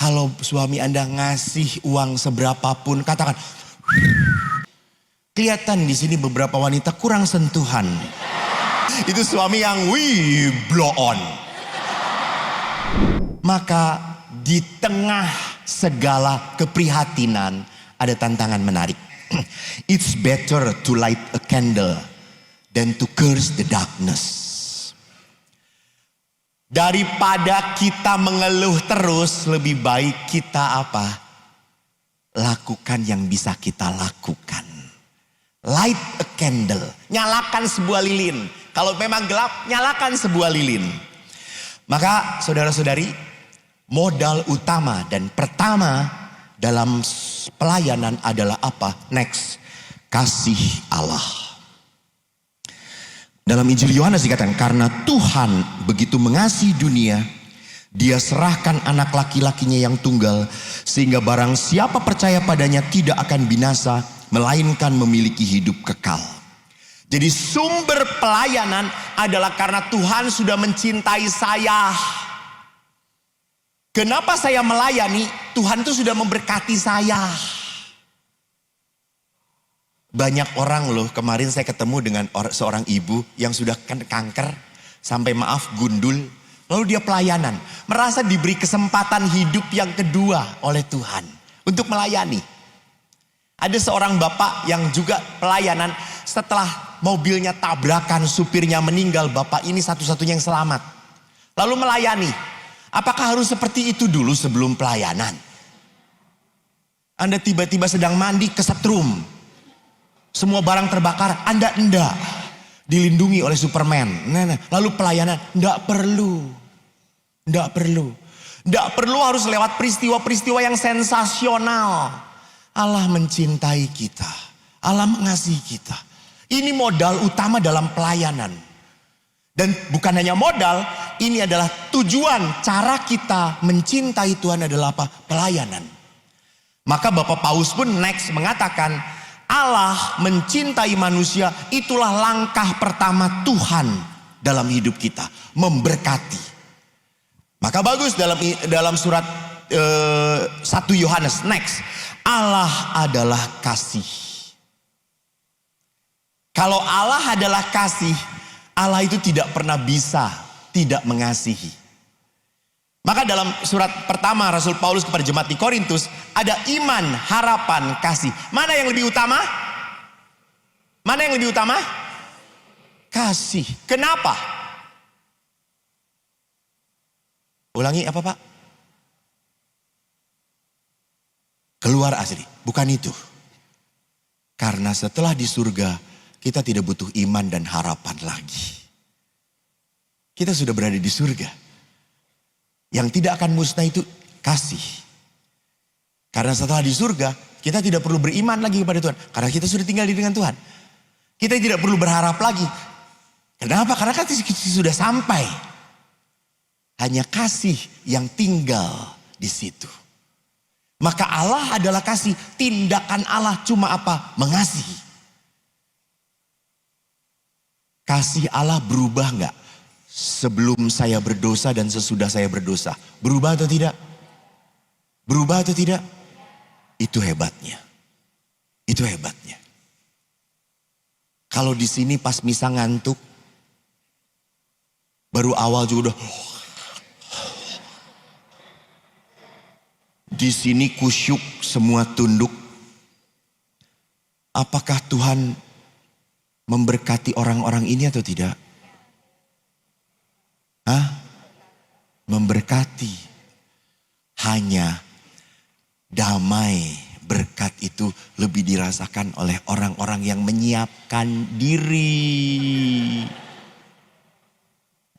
Kalau suami Anda ngasih uang seberapapun, katakan. Kelihatan di sini beberapa wanita kurang sentuhan. Itu suami yang blow on. Maka di tengah segala keprihatinan ada tantangan menarik. It's better to light a candle than to curse the darkness. Daripada kita mengeluh terus, lebih baik kita apa? Lakukan yang bisa kita lakukan. Light a candle, nyalakan sebuah lilin. Kalau memang gelap, nyalakan sebuah lilin. Maka saudara-saudari, modal utama dan pertama dalam pelayanan adalah apa? Next, kasih Allah. Dalam Injil Yohanes dikatakan, karena Tuhan begitu mengasihi dunia, Dia serahkan anak laki-lakinya yang tunggal, sehingga barang siapa percaya padanya tidak akan binasa, melainkan memiliki hidup kekal. Jadi sumber pelayanan adalah karena Tuhan sudah mencintai saya. Kenapa saya melayani? Tuhan itu sudah memberkati saya. Banyak orang loh, kemarin saya ketemu dengan seorang ibu yang sudah kanker, sampai maaf gundul. Lalu dia pelayanan, merasa diberi kesempatan hidup yang kedua oleh Tuhan untuk melayani. Ada seorang bapak yang juga pelayanan, setelah mobilnya tabrakan, supirnya meninggal, bapak ini satu-satunya yang selamat. Lalu melayani. Apakah harus seperti itu dulu sebelum pelayanan? Anda tiba-tiba sedang mandi kesetrum. Semua barang terbakar, Anda enggak. Dilindungi oleh Superman. Lalu pelayanan, enggak perlu. Enggak perlu. Enggak perlu harus lewat peristiwa-peristiwa yang sensasional. Allah mencintai kita. Allah mengasihi kita. Ini modal utama dalam pelayanan. Dan bukan hanya modal, ini adalah tujuan cara kita mencintai Tuhan adalah apa? Pelayanan. Maka Bapak Paus pun next mengatakan, Allah mencintai manusia, itulah langkah pertama Tuhan dalam hidup kita, memberkati. Maka bagus dalam surat 1 Yohanes next, Allah adalah kasih. Kalau Allah adalah kasih, Allah itu tidak pernah bisa tidak mengasihi. Maka dalam surat pertama Rasul Paulus kepada jemaat di Korintus, ada iman, harapan, kasih. Mana yang lebih utama? Mana yang lebih utama? Kasih. Kenapa? Ulangi apa Pak? Keluar asli. Bukan itu. Karena setelah di surga, kita tidak butuh iman dan harapan lagi. Kita sudah berada di surga. Yang tidak akan musnah itu kasih. Karena setelah di surga, kita tidak perlu beriman lagi kepada Tuhan. Karena kita sudah tinggal dengan Tuhan. Kita tidak perlu berharap lagi. Kenapa? Karena kita sudah sampai. Hanya kasih yang tinggal di situ. Maka Allah adalah kasih. Tindakan Allah cuma apa? Mengasihi. Kasih Allah berubah enggak? Sebelum saya berdosa dan sesudah saya berdosa. Berubah atau tidak? Berubah atau tidak? Itu hebatnya. Itu hebatnya. Kalau di sini pas misa ngantuk, baru awal juga udah. Di sini kusyuk, semua tunduk. Apakah Tuhan memberkati orang-orang ini atau tidak? Memberkati. Hanya damai, berkat itu lebih dirasakan oleh orang-orang yang menyiapkan diri.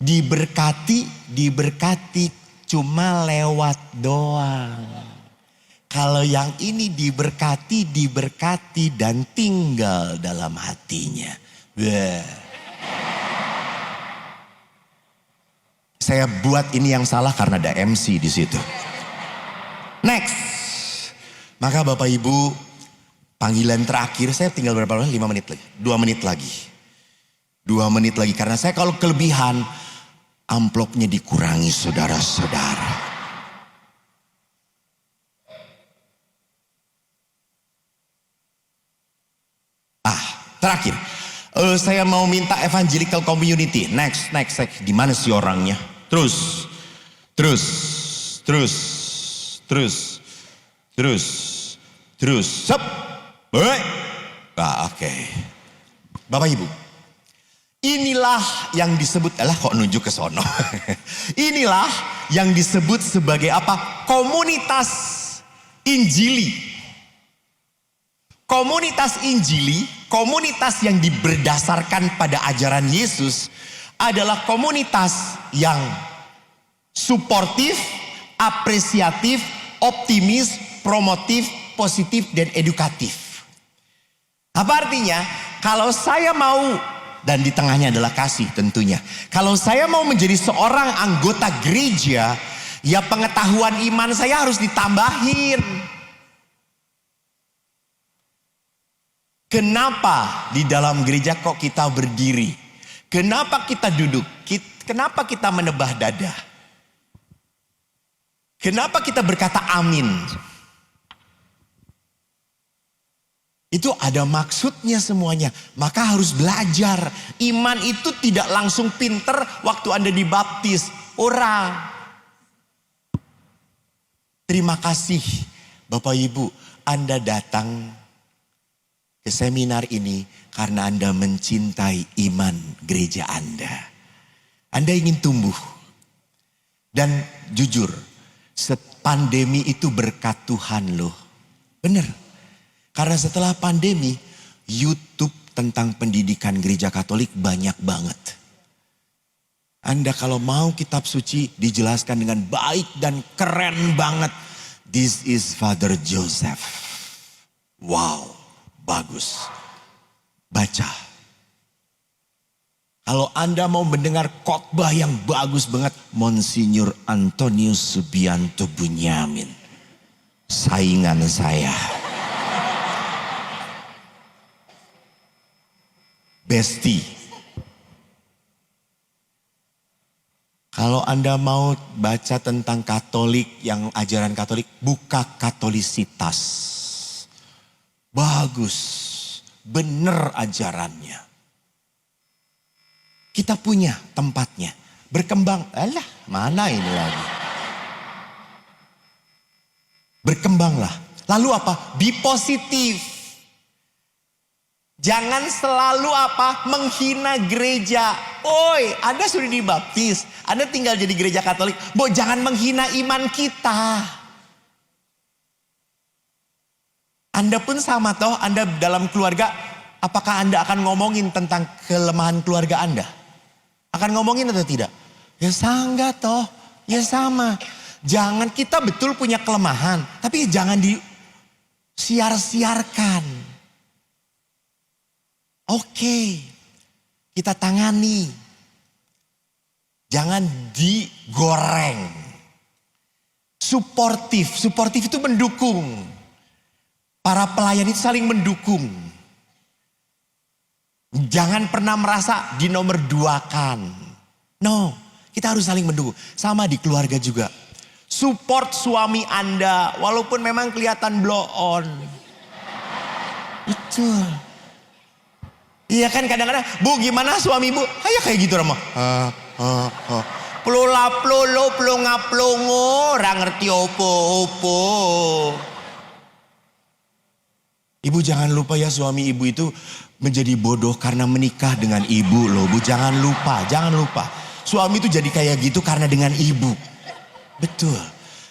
Diberkati cuma lewat doang. Kalau yang ini diberkati dan tinggal dalam hatinya. Saya buat ini yang salah karena ada MC di situ. Next. Maka Bapak Ibu, panggilan terakhir saya tinggal berapa menit? 5 menit lagi. 2 menit lagi. 2 menit lagi. Karena saya kalau kelebihan, amplopnya dikurangi saudara-saudara. Terakhir, saya mau minta evangelical community. Next. Gimana sih orangnya? Terus. Sep. Oke. Bapak Ibu, inilah yang disebut, kok nunjuk ke sono. Inilah yang disebut sebagai apa? Komunitas Injili. Komunitas Injili, komunitas yang berdasarkan pada ajaran Yesus adalah komunitas yang suportif, apresiatif, optimis, promotif, positif, dan edukatif. Apa artinya? Kalau saya mau, dan di tengahnya adalah kasih tentunya. Kalau saya mau menjadi seorang anggota gereja, ya pengetahuan iman saya harus ditambahin. Kenapa di dalam gereja kok kita berdiri? Kenapa kita duduk? Kenapa kita menebah dada? Kenapa kita berkata amin? Itu ada maksudnya semuanya. Maka harus belajar. Iman itu tidak langsung pinter waktu Anda dibaptis. Ora. Terima kasih Bapak Ibu, Anda datang ke seminar ini karena Anda mencintai iman gereja Anda. Anda ingin tumbuh. Dan jujur, pandemi itu berkat Tuhan loh. Benar. Karena setelah pandemi, YouTube tentang pendidikan gereja Katolik banyak banget. Anda kalau mau kitab suci dijelaskan dengan baik dan keren banget. This is Father Joseph. Wow. Bagus. Baca. Kalau Anda mau mendengar khotbah yang bagus banget, Monsinyur Antonius Subianto Bunyamin. Saingan saya. Besti. Kalau Anda mau baca tentang Katolik, yang ajaran Katolik, buka Katolisitas. Bagus, bener ajarannya. Kita punya tempatnya, berkembang. Alah, mana ini lagi? Berkembanglah. Lalu apa? Be positif. Jangan selalu apa? Menghina gereja. Oi, Anda sudah dibaptis, Anda tinggal jadi gereja Katolik. Jangan menghina iman kita. Anda pun sama toh, Anda dalam keluarga, apakah Anda akan ngomongin tentang kelemahan keluarga Anda? Akan ngomongin atau tidak? Ya sanggah toh, ya sama. Jangan, kita betul punya kelemahan, tapi jangan disiar-siarkan. Oke, kita tangani. Jangan digoreng. Suportif itu mendukung. Para pelayan itu saling mendukung. Jangan pernah merasa dinomor duakan. No, kita harus saling mendukung. Sama di keluarga juga. Support suami Anda, walaupun memang kelihatan blow on. Betul. Iya kan kadang-kadang, Bu gimana suami Bu? Kayak gitu Rama. Plula-plulu, plunga-plungu, ora ngerti opo-opo. Ibu jangan lupa ya, suami ibu itu menjadi bodoh karena menikah dengan ibu loh. Bu jangan lupa. Suami itu jadi kayak gitu karena dengan ibu. Betul.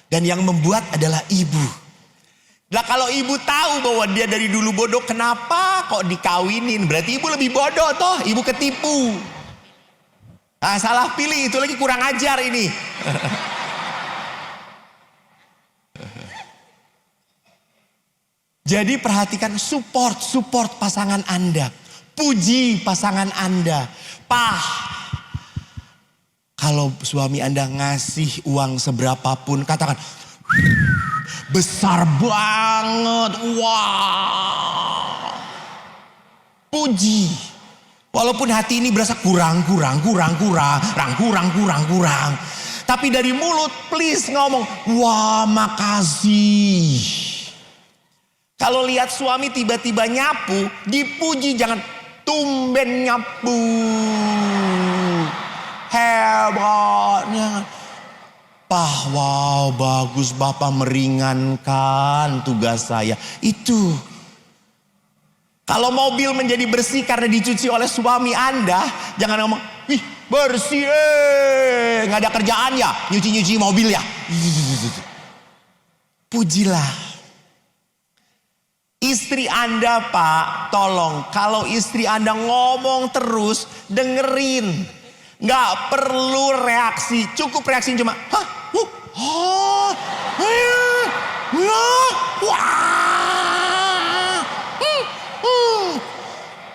Dan yang membuat adalah ibu. Nah kalau ibu tahu bahwa dia dari dulu bodoh, kenapa kok dikawinin? Berarti ibu lebih bodoh toh, ibu ketipu. Nah salah pilih, itu lagi kurang ajar ini. Jadi perhatikan, support pasangan Anda. Puji pasangan Anda. Kalau suami Anda ngasih uang seberapapun, katakan, besar banget, wow. Puji. Walaupun hati ini berasa kurang. Tapi dari mulut, please ngomong, wah makasih. Kalau lihat suami tiba-tiba nyapu, dipuji, jangan tumben nyapu. Hebatnya. Pak, wow, bagus Bapak meringankan tugas saya. Itu. Kalau mobil menjadi bersih karena dicuci oleh suami Anda, jangan ngomong, "Wih, bersih, nggak ada kerjaan ya, nyuci-nyuci mobil ya." Pujilah. Istri Anda, Pak, tolong, kalau istri Anda ngomong terus, dengerin. Nggak perlu reaksi, cukup reaksi cuma, "Hah? Wah.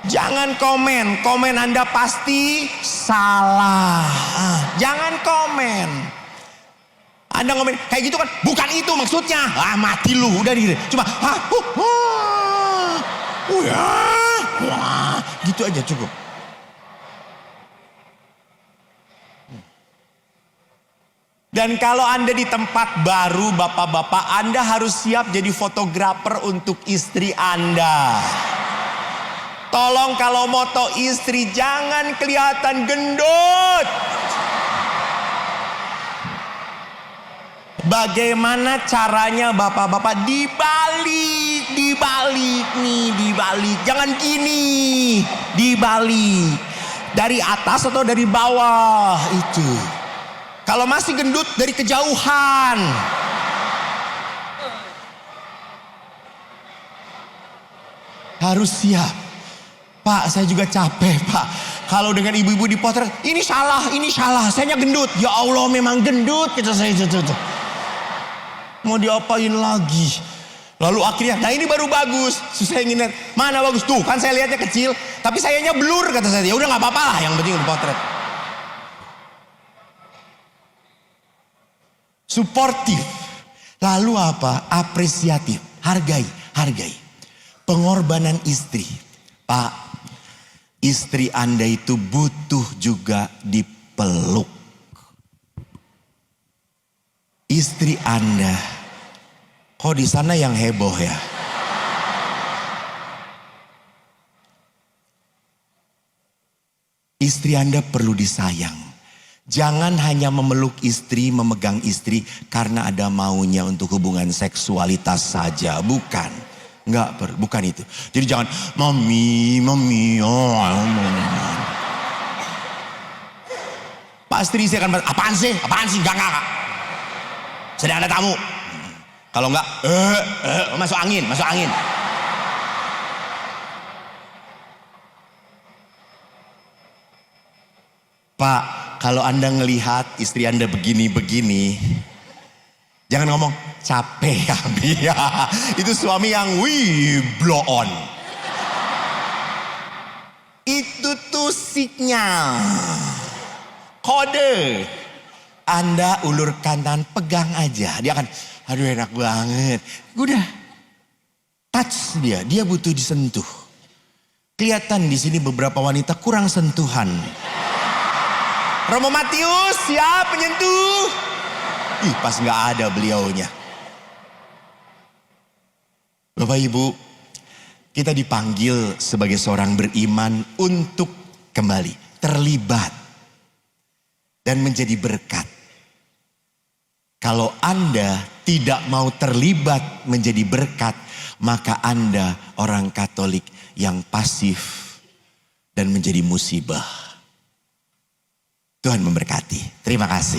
Jangan komen Anda pasti salah. Jangan komen. Anda komen kayak gitu kan, bukan itu maksudnya. Mati lu, udah di cuma gitu aja cukup. Dan kalau Anda di tempat baru, bapak-bapak, Anda harus siap jadi fotografer untuk istri Anda. Tolong kalau moto istri jangan kelihatan gendut. Bagaimana caranya bapak-bapak dibalik nih, dibalik. Jangan gini, dibalik. Dari atas atau dari bawah itu. Kalau masih gendut dari kejauhan. Harus siap. Pak, saya juga capek, Pak. Kalau dengan ibu-ibu dipotret, ini salah, saya gendut. Ya Allah, memang gendut kita saya itu. Mau diapain lagi? Lalu akhirnya, nah ini baru bagus. Saya ingin lihat, mana bagus? Tuh, kan saya lihatnya kecil, tapi sayanya blur kata saya. Ya udah nggak apa-apa lah, yang penting dipotret. Suportif. Lalu apa? Apresiatif. Hargai. Pengorbanan istri. Pak, istri Anda itu butuh juga dipeluk. Istri Anda, kok di sana yang heboh ya? Istri Anda perlu disayang. Jangan hanya memeluk istri, memegang istri karena ada maunya untuk hubungan seksualitas saja. Bukan itu. Jadi jangan, mami, Pasti saya akan, apaan sih? Enggak. Sedang ada tamu. Kalau enggak, masuk angin. Pak, kalau Anda ngelihat istri Anda begini, jangan ngomong, capek kami ya. Itu suami yang blow on. Itu tuh sinyal. Kode. Anda ulurkan tangan, pegang aja. Dia akan, aduh enak banget. Udah, touch dia butuh disentuh. Kelihatan di sini beberapa wanita kurang sentuhan. Romo Matius, siap penyentuh. Pas nggak ada beliaunya. Bapak Ibu, kita dipanggil sebagai seorang beriman untuk kembali terlibat dan menjadi berkat. Kalau Anda tidak mau terlibat menjadi berkat, maka Anda orang Katolik yang pasif dan menjadi musibah. Tuhan memberkati. Terima kasih.